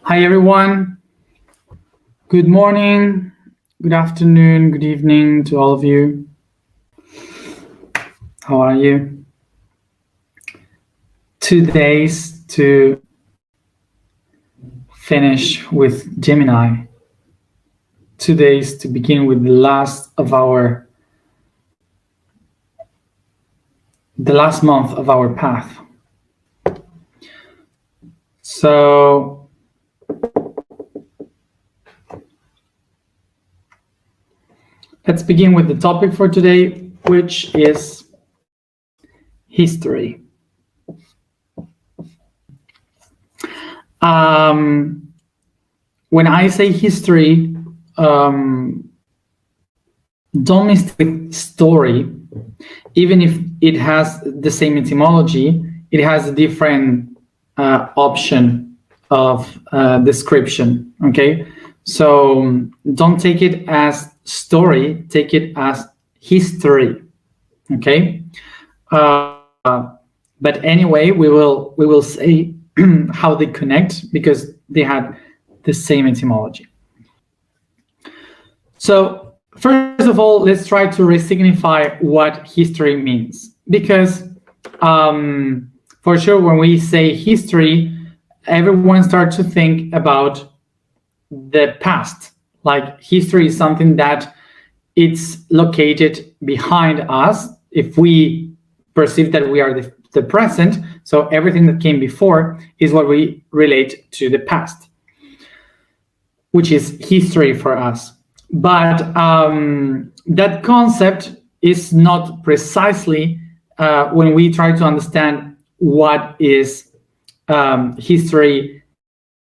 Hi, everyone. Good morning, good afternoon, good evening to all of you. How are you? 2 days to finish with Gemini. 2 days to begin with the last month of our path. So let's begin with the topic for today, which is history. When I say history, don't mistake with story. Even if it has the same etymology, it has a different option of description. Okay, so don't take it as story, take it as history. Okay, but anyway, we will say how they connect because they had the same etymology. So first of all, let's try to resignify what history means, because for sure when we say history, everyone starts to think about the past. Like history is something that it's located behind us. If we perceive that we are the present, so everything that came before is what we relate to the past, which is history for us. But that concept is not precisely when we try to understand what is history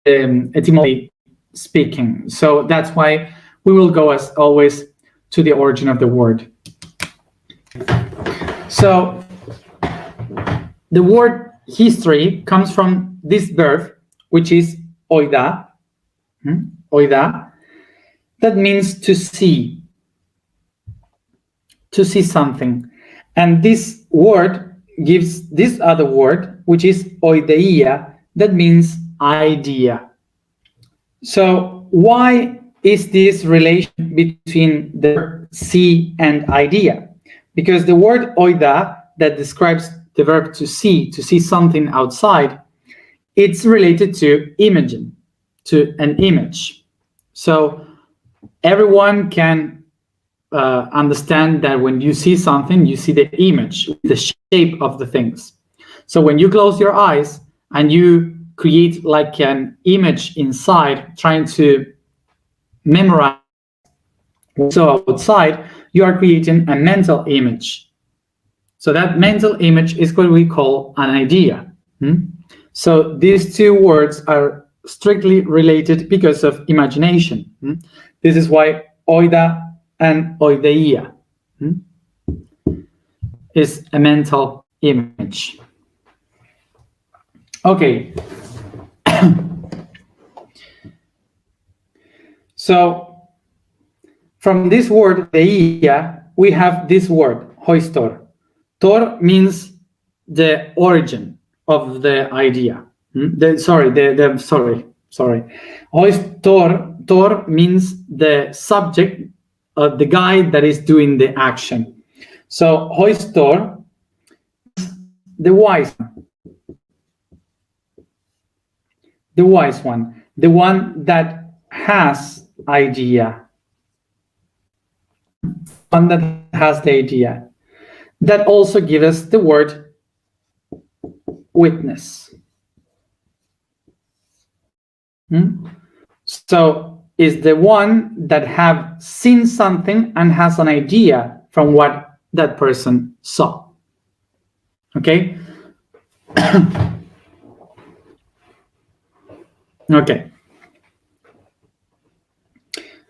etymologically speaking. So that's why we will go, as always, to the origin of the word. So the word history comes from this verb, which is oida. Oida. That means to see something. And this word gives this other word, which is oideia, that means idea. So why is this relation between the verb see and idea? Because the word oida, that describes the verb to see something outside, it's related to imaging, to an image. So everyone can understand that when you see something, you see the image, the shape of the things. So when you close your eyes and you create like an image inside, trying to memorize what's outside, you are creating a mental image. So that mental image is what we call an idea. So these two words are strictly related because of imagination. This is why oida and oideia is a mental image. Okay. So from this word oideia, we have this word hoistor. Tor means the origin of the idea. Hoistor, tor means the subject, the guy that is doing the action. So hoistor, the wise one, the one that has idea, one that has the idea. That also gives us the word witness. So is the one that have seen something and has an idea from what that person saw. Okay. Okay.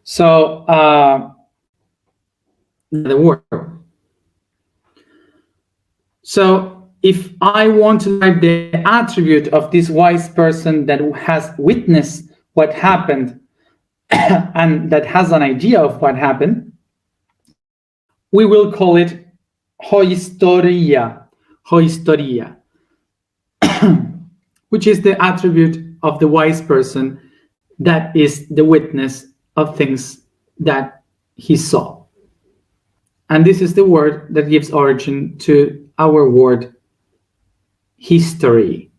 So the word. So if I want to type the attribute of this wise person that has witnessed what happened and that has an idea of what happened, we will call it hoistoria, which is the attribute of the wise person that is the witness of things that he saw. And this is the word that gives origin to our word history.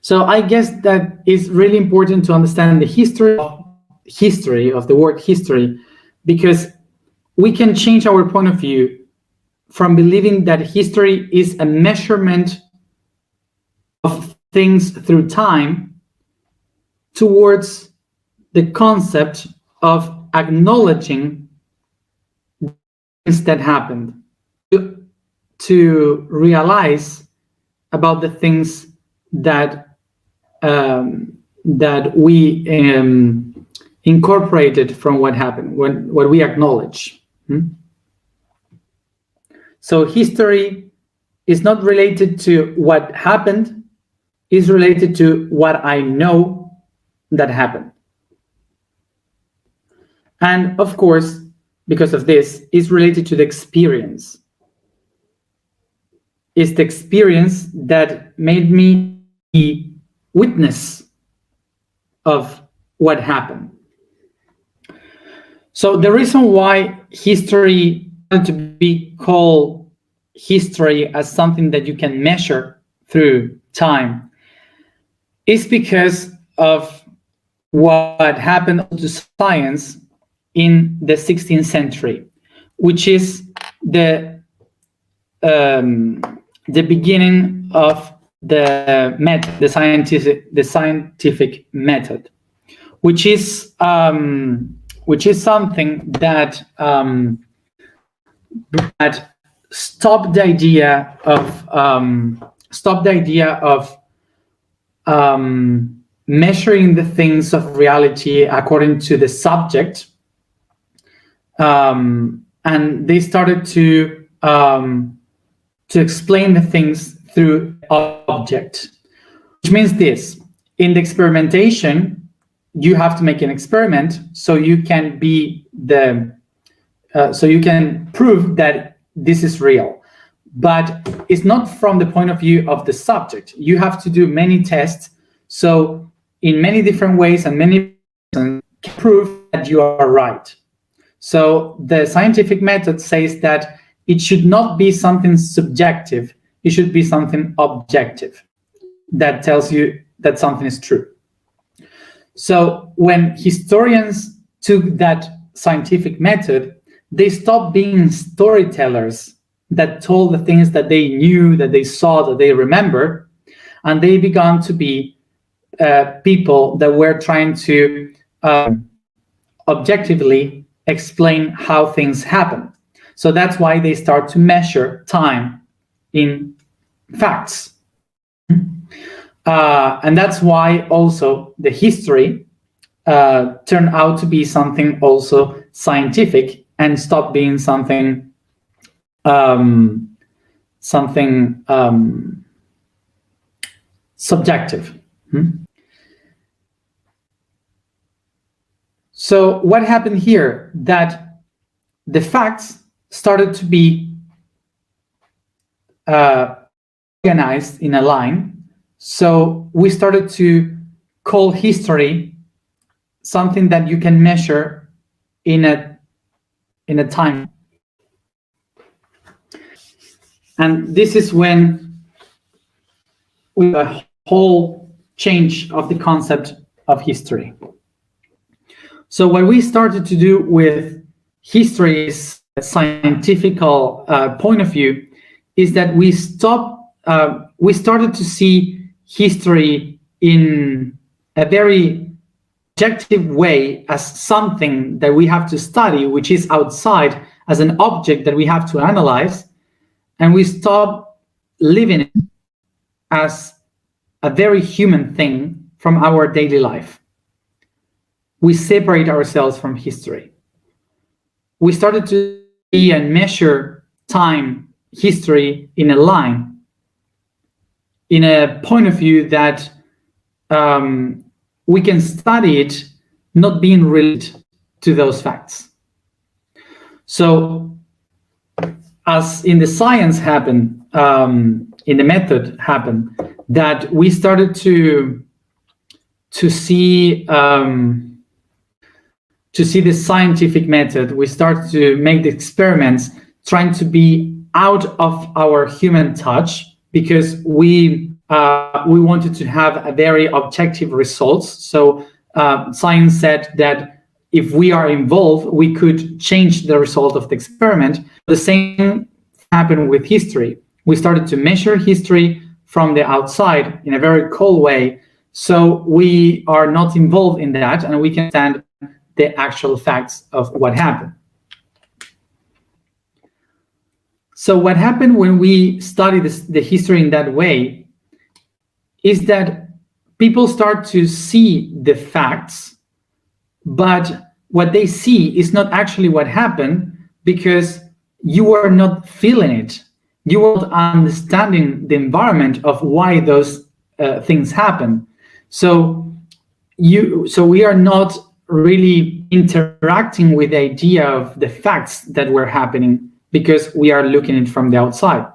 So I guess that it's really important to understand the history of the word history, because we can change our point of view from believing that history is a measurement of things through time towards the concept of acknowledging things that happened, to realize about the things that that we incorporated from what happened, what we acknowledge. So history is not related to what happened, is related to what I know that happened. And of course, because of this, is related to the experience. It's the experience that made me be witness of what happened. So the reason why history to be called history as something that you can measure through time is because of what happened to science in the 16th century, which is the beginning of the scientific method, which is something that that stopped the idea of measuring the things of reality according to the subject, and they started to explain the things through object, which means this: in the experimentation, you have to make an experiment so you can be so you can prove that this is real. But it's not from the point of view of the subject. You have to do many tests, so in many different ways, and many can prove that you are right. So the scientific method says that it should not be something subjective, it should be something objective that tells you that something is true. So when historians took that scientific method, they stopped being storytellers that told the things that they knew, that they saw, that they remembered, and they began to be people that were trying to objectively explain how things happen. So that's why they start to measure time in facts. And that's why also the history turned out to be something also scientific and stopped being something subjective. So what happened here? That the facts started to be organized in a line. So we started to call history something that you can measure in a time. And this is when we have a whole change of the concept of history. So what we started to do with history's scientific point of view is that we started to see history in a very objective way as something that we have to study, which is outside, as an object that we have to analyze, and we stop living it as a very human thing from our daily life. We separate ourselves from history. We started to see and measure time, history in a line, in a point of view that we can study it not being related to those facts. So as in the science happened in the method happened, that we started to see the scientific method. We started to make the experiments, trying to be out of our human touch, because we wanted to have a very objective results. So science said that if we are involved, we could change the result of the experiment. The same happened with history. We started to measure history from the outside in a very cold way, so we are not involved in that, and we can understand the actual facts of what happened. So what happened when we study the history in that way is that people start to see the facts, but what they see is not actually what happened, because you are not feeling it. You are not understanding the environment of why those things happen. So we are not really interacting with the idea of the facts that were happening, because we are looking at it from the outside.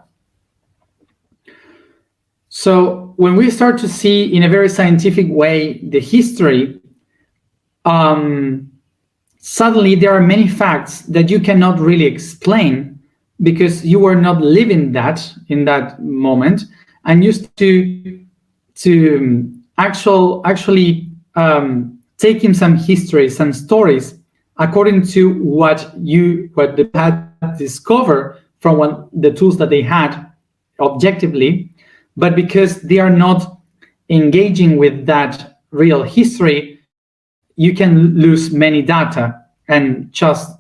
So when we start to see in a very scientific way the history, suddenly there are many facts that you cannot really explain, because you were not living that in that moment, and used to actually taking some history, some stories, according to what they had discovered from the tools that they had objectively, but because they are not engaging with that real history, you can lose many data and just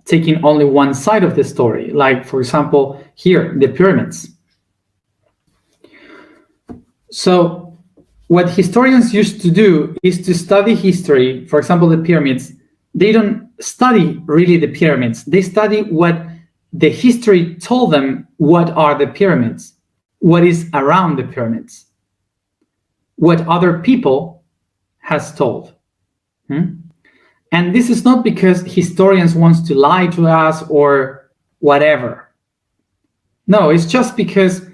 taking only one side of the story. Like, for example, here, the pyramids. So what historians used to do is to study history. For example, the pyramids, they don't study really the pyramids. They study what the history told them, what are the pyramids, what is around the pyramids, what other people has told. And this is not because historians want to lie to us or whatever. No, it's just because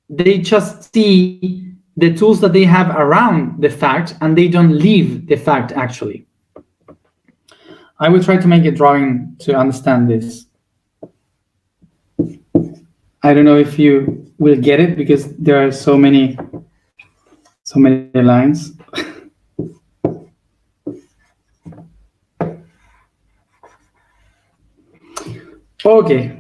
they just see the tools that they have around the fact, and they don't leave the fact actually. I will try to make a drawing to understand this. I don't know if you will get it, because there are so many lines. Okay.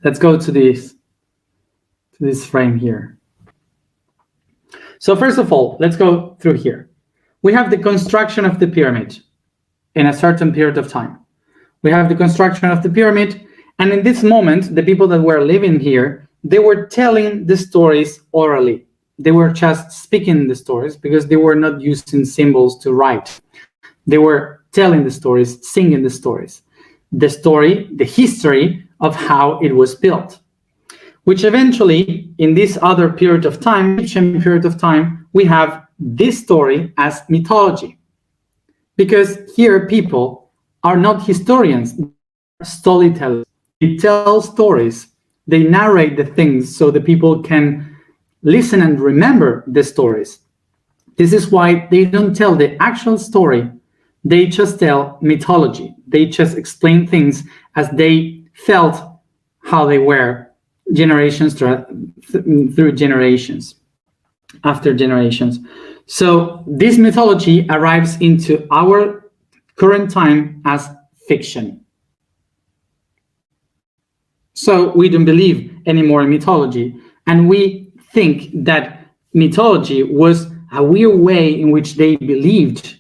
Let's go to this frame here. So first of all, let's go through here. We have the construction of the pyramid in a certain period of time. We have the construction of the pyramid, and in this moment, the people that were living here, they were telling the stories orally. They were just speaking the stories, because they were not using symbols to write. They were telling the stories, singing the stories. The story, the history of how it was built, which eventually, in this other period of time, Egyptian period of time, we have this story as mythology. Because here people are not historians, they're storytellers. They tell stories, they narrate the things so the people can listen and remember the stories. This is why they don't tell the actual story, they just tell mythology. They just explain things as they felt how they were, generations through generations, after generations. So this mythology arrives into our current time as fiction. So we don't believe anymore in mythology, and we think that mythology was a weird way in which they believed,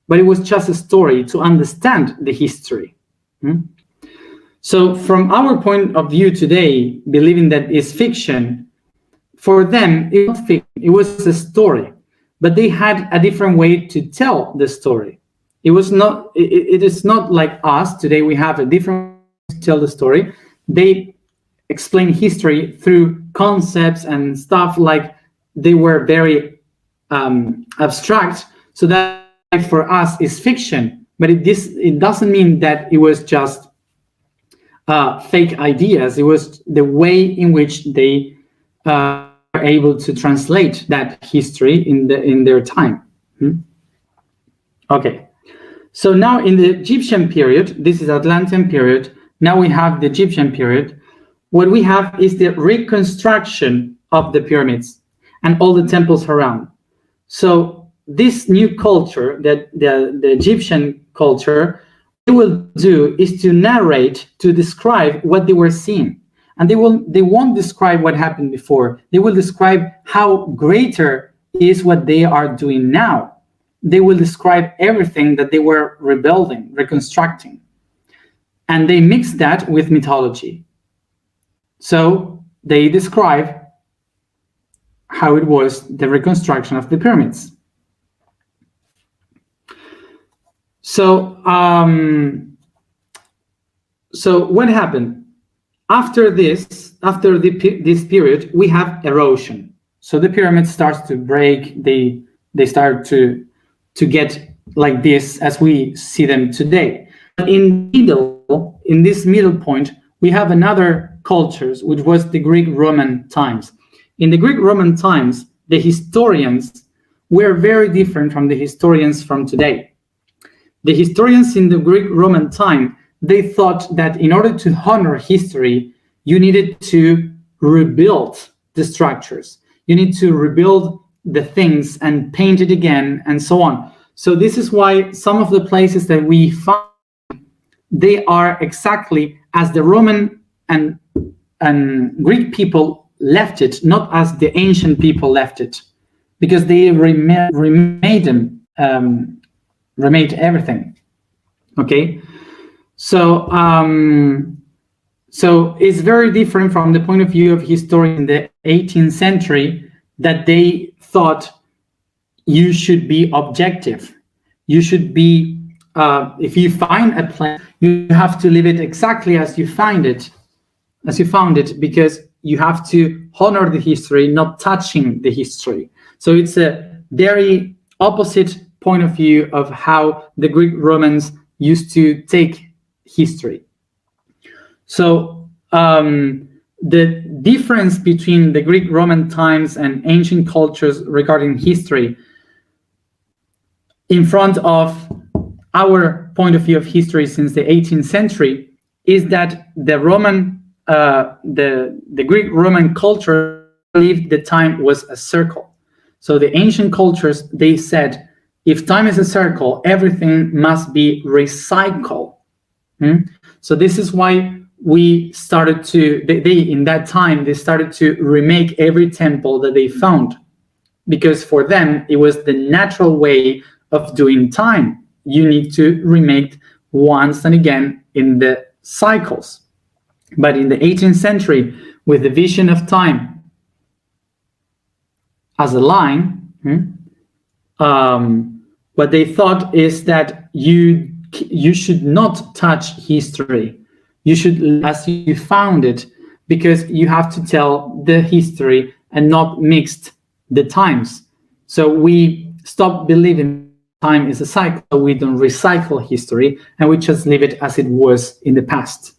but it was just a story to understand the history. So from our point of view today, believing that is fiction, for them, it was fiction, it was a story, but they had a different way to tell the story. It is not like us. Today we have a different to tell the story, they explain history through concepts and stuff like they were very abstract. So that for us is fiction, but it doesn't mean that it was just fake ideas. It was the way in which they were able to translate that history in their time. Okay, so now in the Egyptian period, this is Atlantean period. Now we have the Egyptian period. What we have is the reconstruction of the pyramids and all the temples around. So this new culture, that the Egyptian culture, what they will do is to narrate, to describe what they were seeing. And they won't describe what happened before. They will describe how greater is what they are doing now. They will describe everything that they were rebuilding, reconstructing. And they mix that with mythology. So they describe how it was the reconstruction of the pyramids. So what happened? After this period, we have erosion. So the pyramid starts to break. They start to get like this as we see them today. But in this middle point, we have another cultures, which was the Greek-Roman times. In the Greek-Roman times, the historians were very different from the historians from today. The historians in the Greek-Roman time, they thought that in order to honor history, you needed to rebuild the structures. You need to rebuild the things and paint it again and so on. So this is why some of the places that we find, they are exactly as the Roman and Greek people left it, not as the ancient people left it, because they remade everything. Okay, so it's very different from the point of view of historians in the 18th century, that they thought you should be objective. You should be, if you find a plan, you have to leave it exactly as you found it, because you have to honor the history, not touching the history. So it's a very opposite point of view of how the Greek Romans used to take history. So the difference between the Greek Roman times and ancient cultures regarding history in front of our point of view of history since the 18th century is that the Greek Roman culture believed the time was a circle. So the ancient cultures, they said, if time is a circle, everything must be recycled. So this is why we started to, in that time, they started to remake every temple that they found, because for them, it was the natural way of doing time. You need to remake once and again in the cycles. But in the 18th century, with the vision of time as a line, what they thought is that you should not touch history. You should, as you found it, because you have to tell the history and not mix the times. So we stop believing time is a cycle. We don't recycle history, and we just leave it as it was in the past.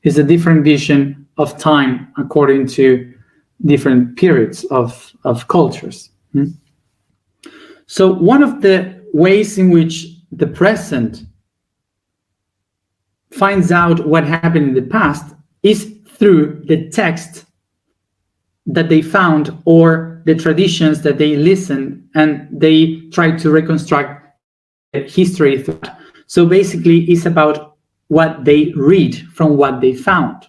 It's a different vision of time according to different periods of cultures. So one of the ways in which the present finds out what happened in the past is through the text that they found or the traditions that they listened, and they try to reconstruct history through that. So basically it's about what they read from what they found.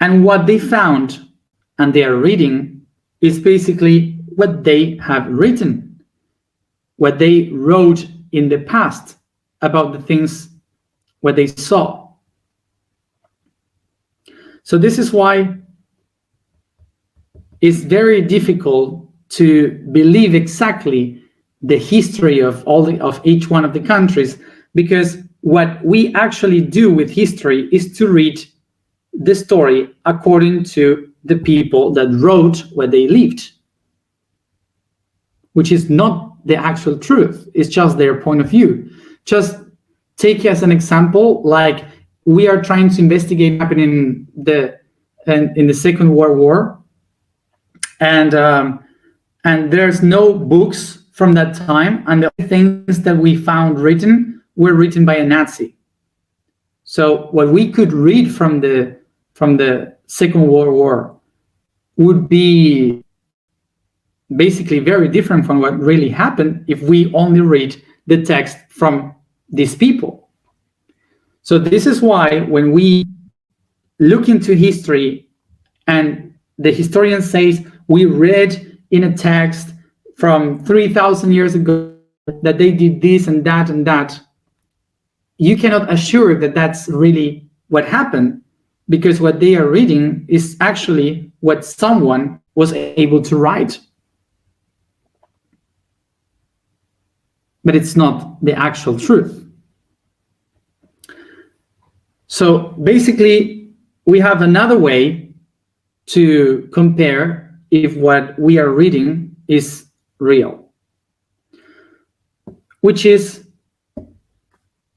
And what they found and they are reading is basically what they have written, what they wrote in the past about the things, what they saw. So this is why it's very difficult to believe exactly the history of each one of the countries, because what we actually do with history is to read the story according to the people that wrote where they lived, which is not the actual truth. It's just their point of view. Just take as an example, like we are trying to investigate what happened in the Second World War, and there's no books from that time, and the things that we found written were written by a Nazi. So what we could read from the Second World War would be basically very different from what really happened if we only read the text from these people. So this is why when we look into history and the historian says we read in a text from 3,000 years ago that they did this and that, you cannot assure that that's really what happened, because what they are reading is actually what someone was able to write. But it's not the actual truth. So basically, we have another way to compare if what we are reading is real, which is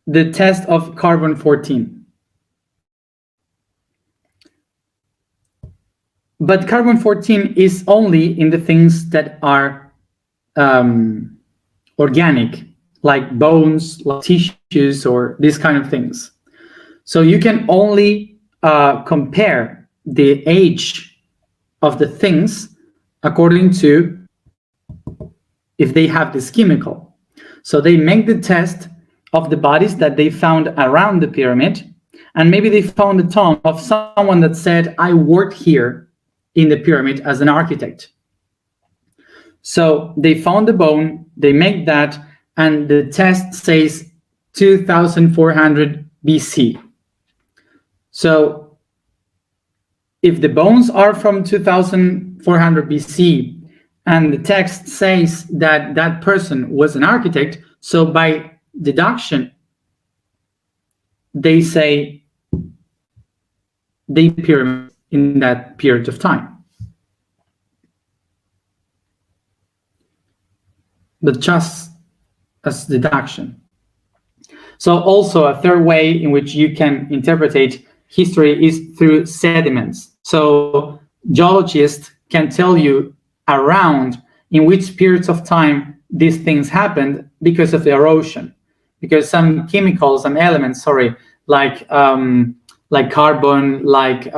the test of carbon-14. But carbon-14 is only in the things that are organic, like bones, like tissues, or these kind of things. So you can only compare the age of the things according to if they have this chemical. So they make the test of the bodies that they found around the pyramid, and maybe they found the tomb of someone that said, I worked here in the pyramid as an architect. So they found the bone, they make that, and the test says 2400 BC. So if the bones are from 2400 BC and the text says that that person was an architect, so by deduction, they say they pyramid in that period of time. But just as deduction. So also a third way in which you can interpret history is through sediments. So geologists can tell you around in which periods of time these things happened because of the erosion, because some chemicals, some elements, like carbon, like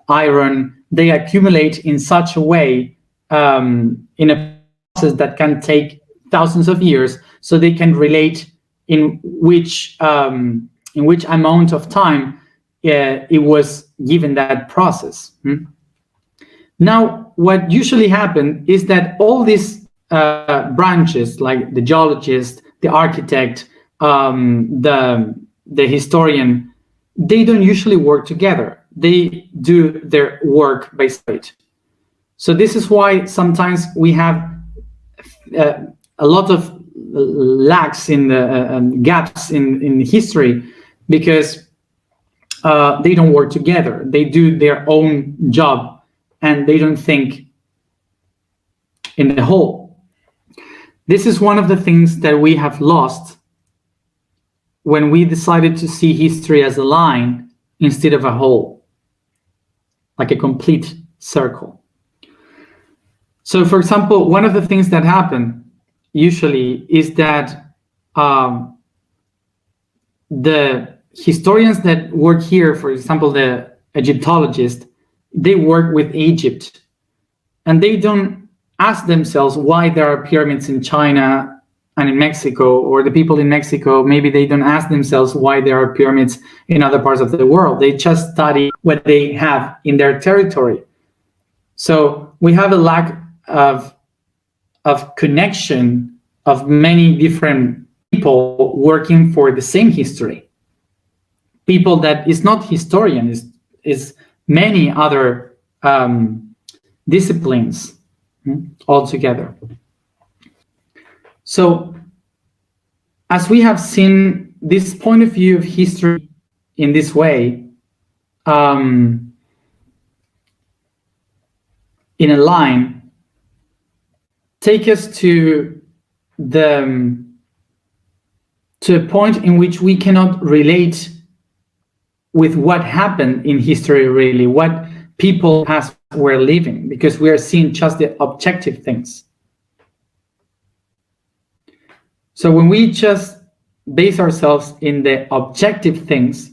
iron, they accumulate in such a way in a process that can take thousands of years, so they can relate in which amount of time it was given that process. Now, what usually happens is that all these branches, like the geologist, the architect, the historian, they don't usually work together. They do their work by side. So this is why sometimes we have a lot of lacks in the gaps in history, because they don't work together. They do their own job and they don't think in the whole. This is one of the things that we have lost when we decided to see history as a line instead of a whole, like a complete circle. So, for example, one of the things that happen usually is that the historians that work here, for example, the Egyptologists, they work with Egypt, and they don't ask themselves why there are pyramids in China and in Mexico, or the people in Mexico, maybe they don't ask themselves why there are pyramids in other parts of the world. They just study what they have in their territory. So we have a lack of connection of many different people working for the same history. People that is not historian, is many other disciplines altogether. So as we have seen this point of view of history in this way, in a line, take us to a point in which we cannot relate with what happened in history, really, what people past were living, because we are seeing just the objective things. So when we just base ourselves in the objective things,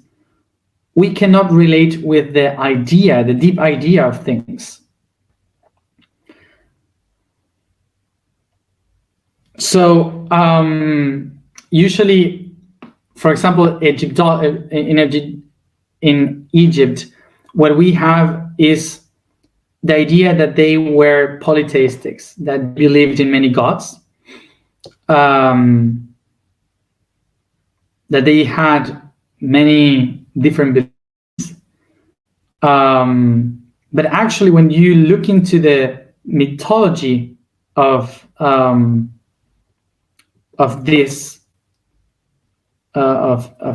we cannot relate with the idea, the deep idea of things. So usually, for example, in Egypt, what we have is the idea that they were polytheistics, that believed in many gods, that they had many different beliefs. But actually, when you look into the mythology of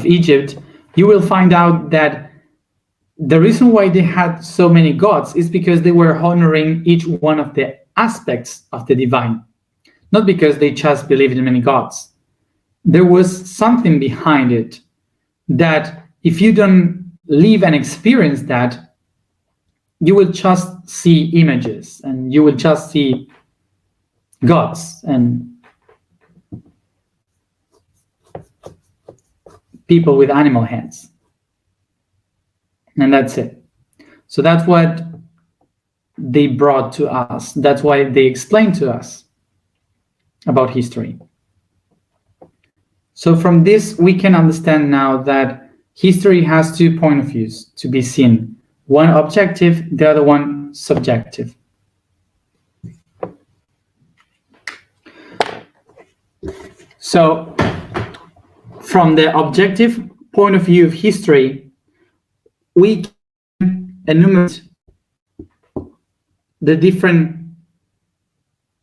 Egypt, you will find out that the reason why they had so many gods is because they were honoring each one of the aspects of the divine, not because they just believed in many gods. There was something behind it that if you don't live and experience that, you will just see images and you will just see gods and people with animal hands. And that's it. So that's what they brought to us. That's why they explained to us about history. So from this, we can understand now that history has 2 points of view to be seen. One objective, the other one subjective. So from the objective point of view of history, we can enumerate the different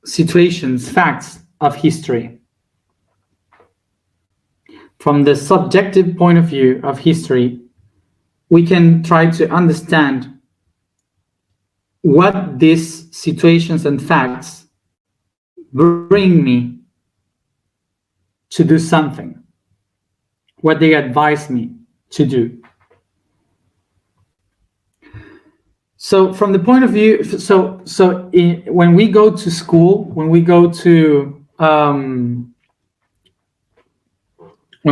situations, facts of history. From the subjective point of view of history, we can try to understand what these situations and facts bring me to do something, what they advise me to do. So from the point of view, when we go to school, when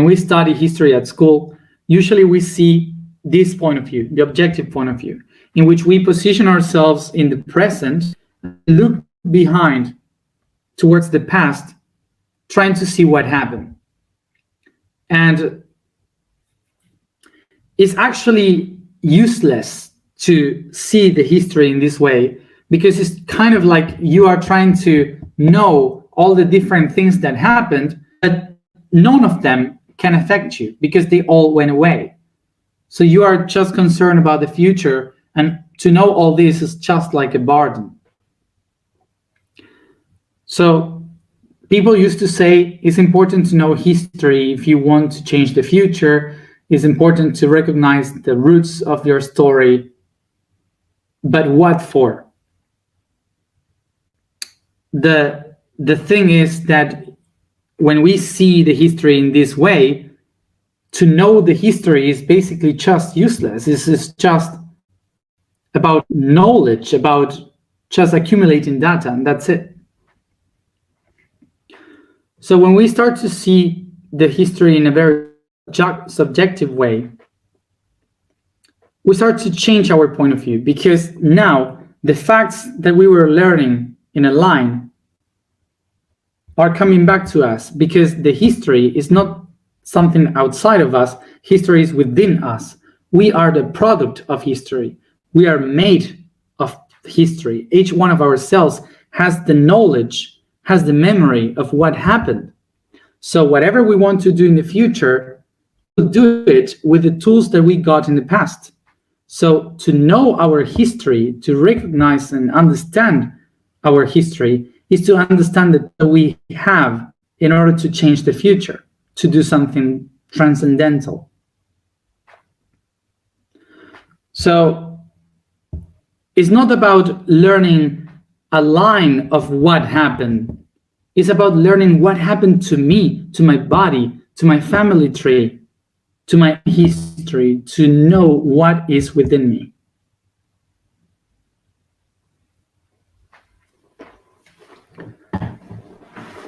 we study history at school, usually we see this point of view, the objective point of view, in which we position ourselves in the present, look behind towards the past, trying to see what happened. And it's actually useless to see the history in this way, because it's kind of like you are trying to know all the different things that happened, but none of them can affect you because they all went away. So you are just concerned about the future, and to know all this is just like a burden. So people used to say it's important to know history if you want to change the future. It's important to recognize the roots of your story. But what for? The thing is that when we see the history in this way, to know the history is basically just useless. This is just about knowledge, about just accumulating data, and that's it. So when we start to see the history in a very subjective way, we start to change our point of view, because now the facts that we were learning in a line are coming back to us, because the history is not something outside of us. History is within us. We are the product of history. We are made of history. Each one of our cells has the knowledge, has the memory of what happened. So whatever we want to do in the future, we'll do it with the tools that we got in the past. So to know our history, to recognize and understand our history, is to understand that we have in order to change the future, to do something transcendental. So it's not about learning a line of what happened. It's about learning what happened to me, to my body, to my family tree, to my history, to know what is within me.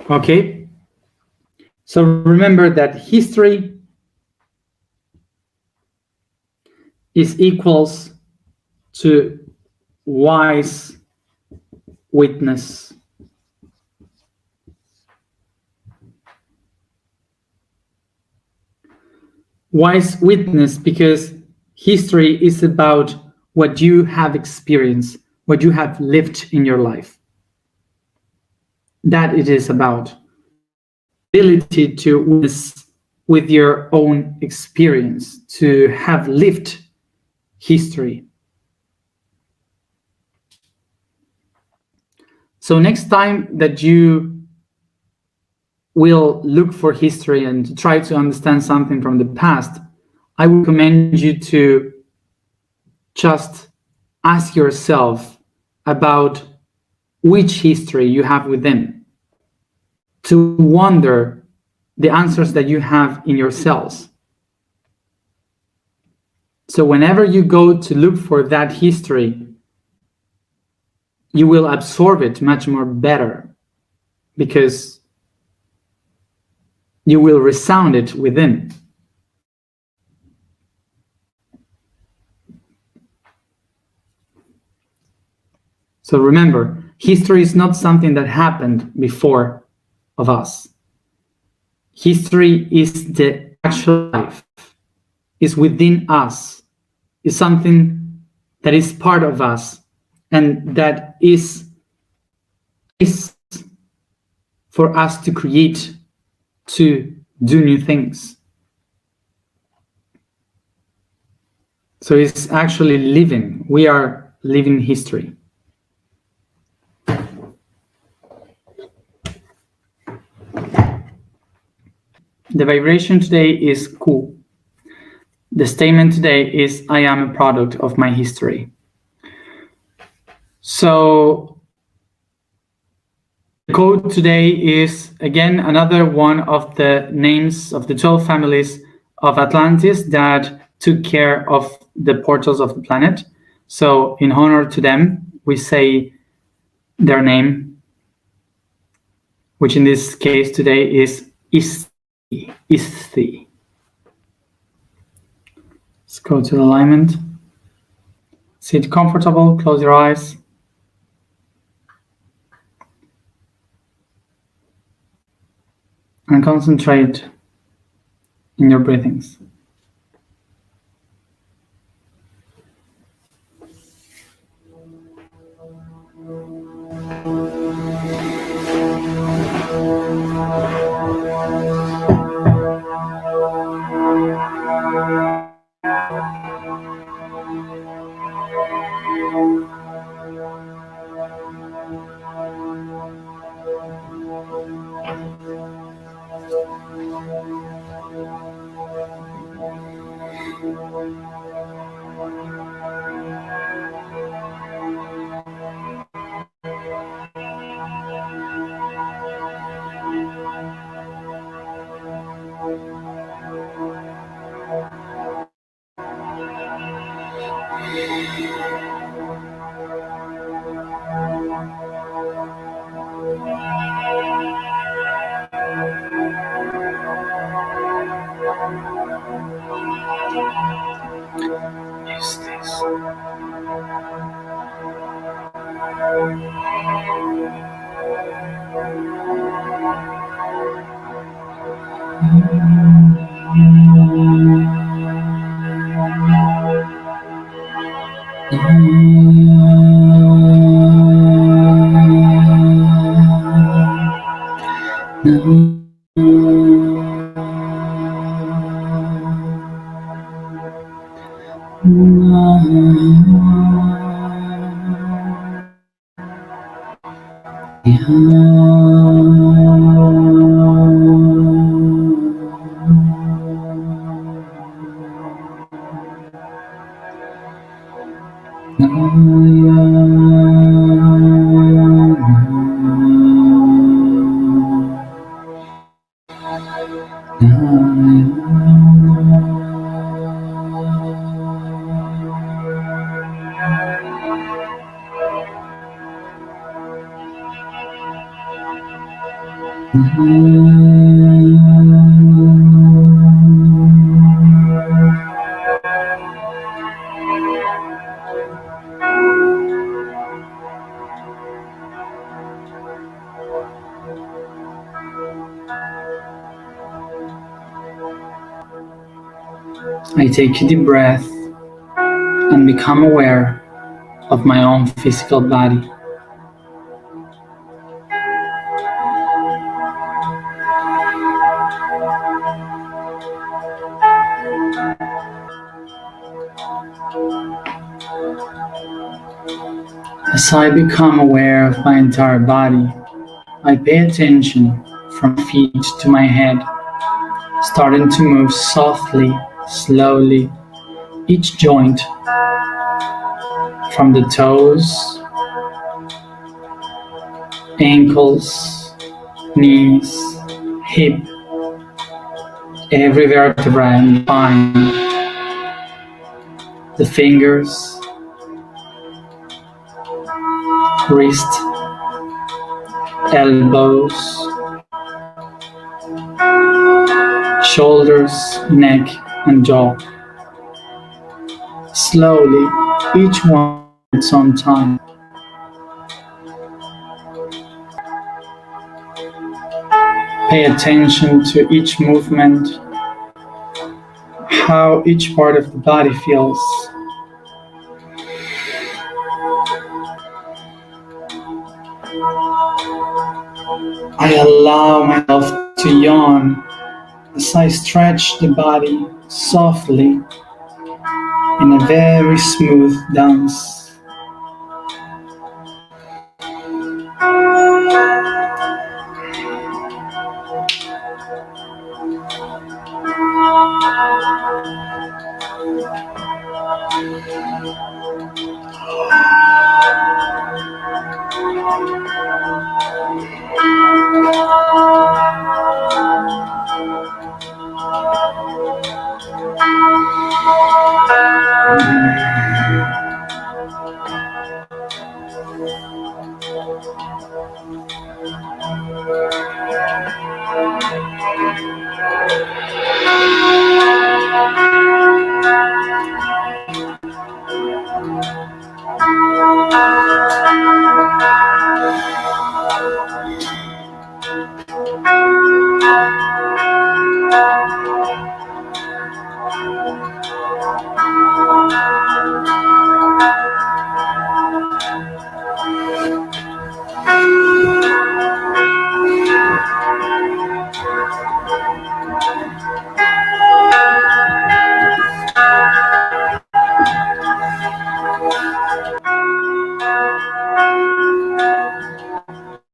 Okay? So remember that history is equals to wise witness. Wise witness, because history is about what you have experienced, what you have lived in your life. That it is about. The ability to witness with your own experience, to have lived history. So next time that you will look for history and try to understand something from the past, I would recommend you to just ask yourself about which history you have within, to wonder the answers that you have in your cells. So whenever you go to look for that history, you will absorb it much more better, because you will resound it within. So remember, history is not something that happened before of us. History is the actual life, is within us, is something that is part of us, and that is for us to create, to do new things. So it's actually living. We are living history. The vibration today is cool. The statement today is, I am a product of my history. So the code today is, again, another one of the names of the 12 families of Atlantis that took care of the portals of the planet. So in honor to them, we say their name, which in this case today is Isthi. Let's go to alignment. Sit comfortable, close your eyes. And concentrate in your breathings. Use this. I take a deep breath and become aware of my own physical body. As I become aware of my entire body, I pay attention from my feet to my head, starting to move softly, slowly, each joint from the toes, ankles, knees, hip, every vertebra in the spine, the fingers, wrist, elbows, shoulders, neck, and jaw. Slowly, each one at its own time. Pay attention to each movement, how each part of the body feels. I allow myself to yawn as I stretch the body softly in a very smooth dance.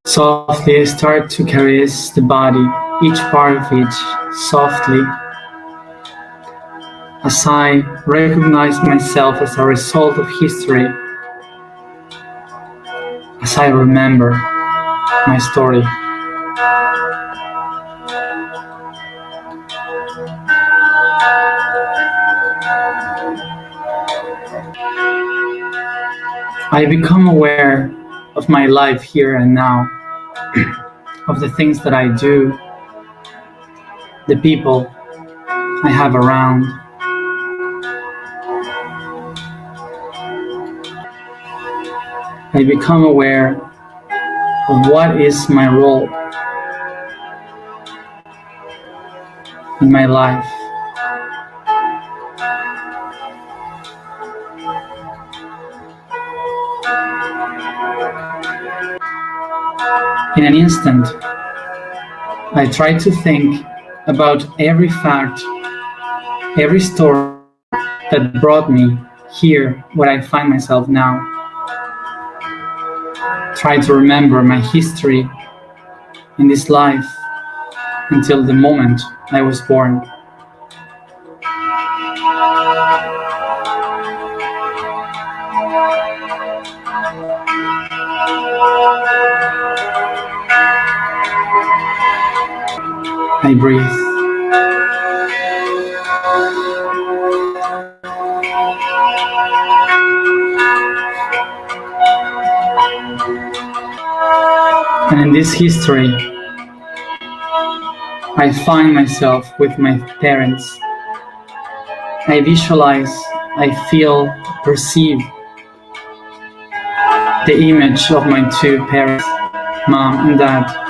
Softly, I start to caress the body, each part of it, softly, as I recognize myself as a result of history, as I remember my story. I become aware of my life here and now, of the things that I do, the people I have around. I become aware of what is my role in my life. In an instant, I try to think about every fact, every story that brought me here where I find myself now. Try to remember my history in this life until the moment I was born. I breathe. And in this history, I find myself with my parents. I visualize, I feel, perceive the image of my two parents, mom and dad.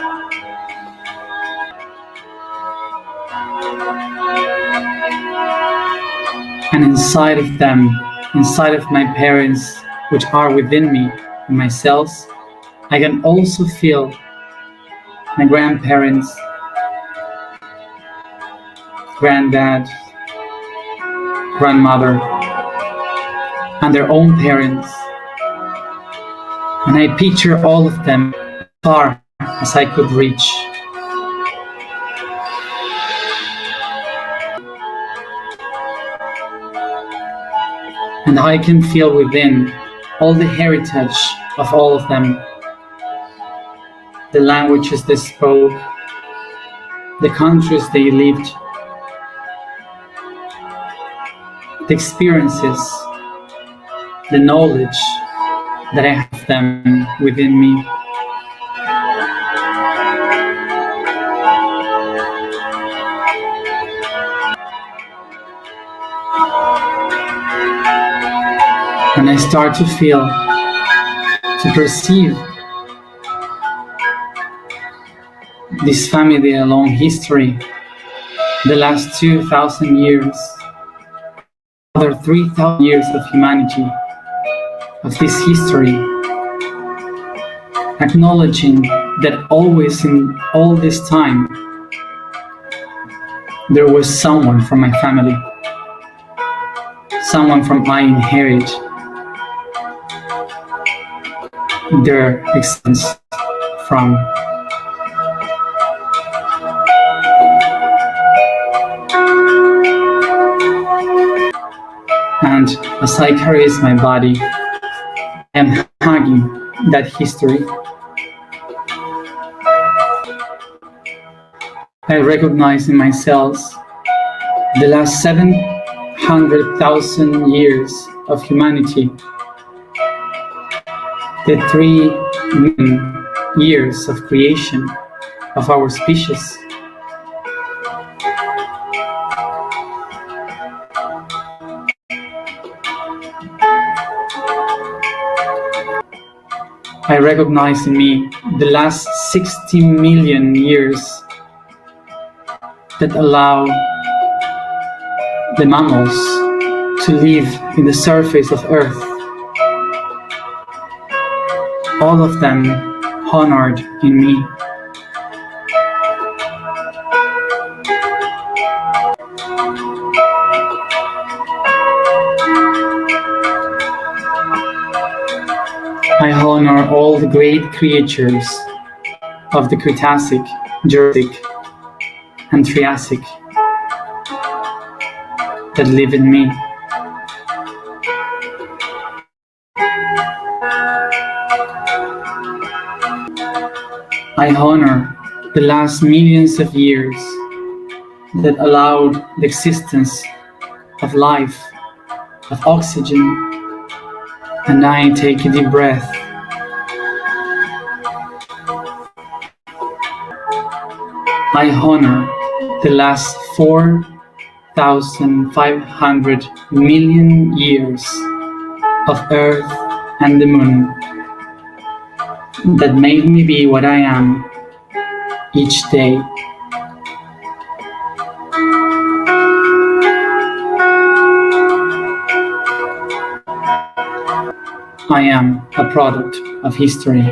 And inside of them, inside of my parents, which are within me, in my cells, I can also feel my grandparents, granddad, grandmother, and their own parents. And I picture all of them as far as I could reach. And I can feel within all the heritage of all of them, the languages they spoke, the countries they lived, the experiences, the knowledge that I have them within me. And I start to feel, to perceive this family, a long history, the last 2,000 years, other 3,000 years of humanity, of this history, acknowledging that always in all this time, there was someone from my family, someone from I inherit their existence from. And as I carry my body, I am hugging that history. I recognize in my cells the last 700,000 years of humanity, the 3 million years of creation of our species. I recognize in me the last 60 million years that allow the mammals to live in the surface of Earth. All of them honored in me. I honor all the great creatures of the Cretacic, Jurassic, and Triassic that live in me. I honor the last millions of years that allowed the existence of life, of oxygen, and I take a deep breath. I honor the last 4,500 million years of Earth and the Moon that made me be what I am each day. I am a product of history.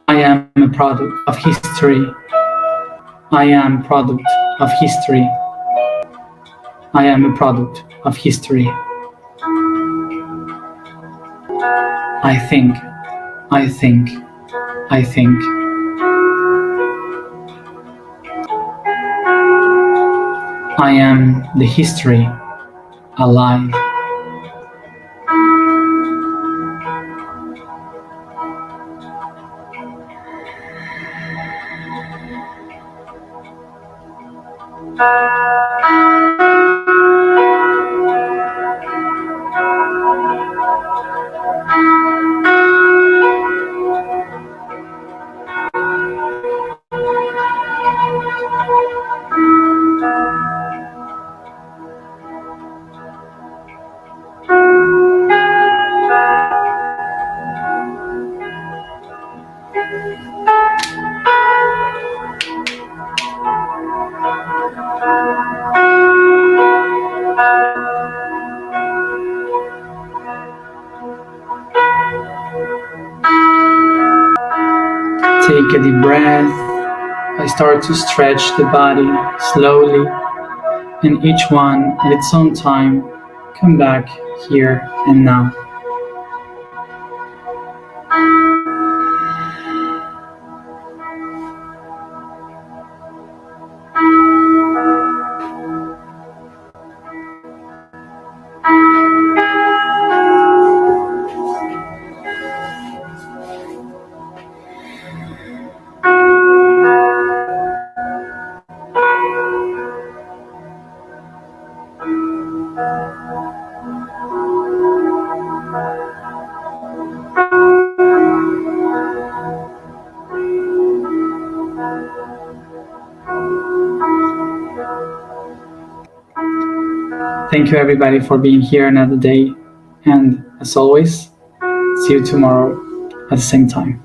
I am a product of history. I am product of history. I am a product of history. I think, I think, I think. I am the history, alive. Take a deep breath. I start to stretch the body slowly, and each one at its own time come back here and now. Thank you everybody for being here another day, and as always, see you tomorrow at the same time.